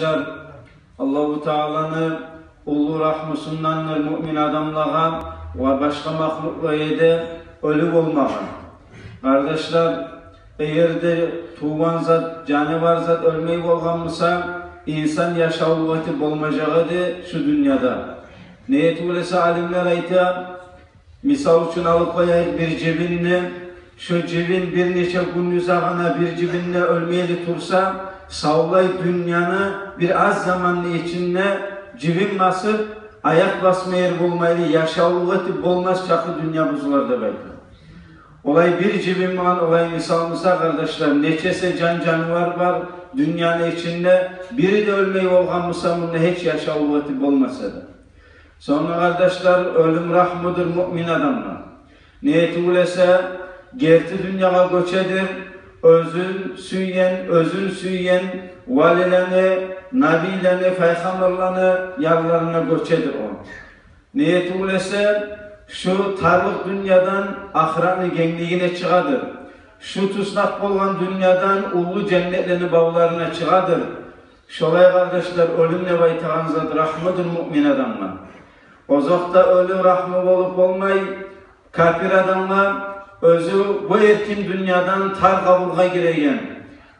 Kardeşler, Allah-u Teala'nın ulu rahmısındandır mümin adamlara ve başka mahluklara da ölü olmağa. Kardeşler, eğer de tuğan zat, canavar zat ölmeyi olganmısa, insan yaşağı vakti olmayacağıdır şu dünyada. Niyet öylese alimler ayta, misal için alıp koyayım bir cebinle, şu cebin bir neçe gün üzerine bir cebinle ölmeyeli tursa, sağlay dünyanı bir az zamanlı içinde cebin basıp, ayak basma yer bulmaylı, yaşağı vakti olmaz çakı dünya buzularda belki. Olay bir cebin var, olay misalımıza kardeşler, neçese canavar var dünyanın içinde, biri de ölmeyi olgan musamında hiç yaşağı vakti olmasa da. Sonra kardeşler, ölüm rahmıdır mümin adamlar. Niyeti ulese, gerti dünyaya göçedir, özün süyyen, valileni, nabileni, peygamberlerini yarlarına göçedir o. Niyeti ulese, şu tarlık dünyadan ahiretli genliğine çıkadır. Şu tuznak olan dünyadan ulu cennetlerini bağlarına çıkadır. Şolay kardeşler, ölümle baytağın zat rahmıdır mümin adamlar. Ozakta ölü rahmı olup olmay, kafir adamlar özü bu erkin dünyadan tar kavurga giregen,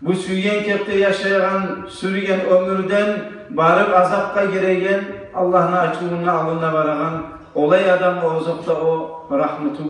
bu süyyen kepte yaşayan, sürüyen ömürden barıp azapka giregen, Allah'ın açığına alına varagan, olay adam ozakta o rahmeti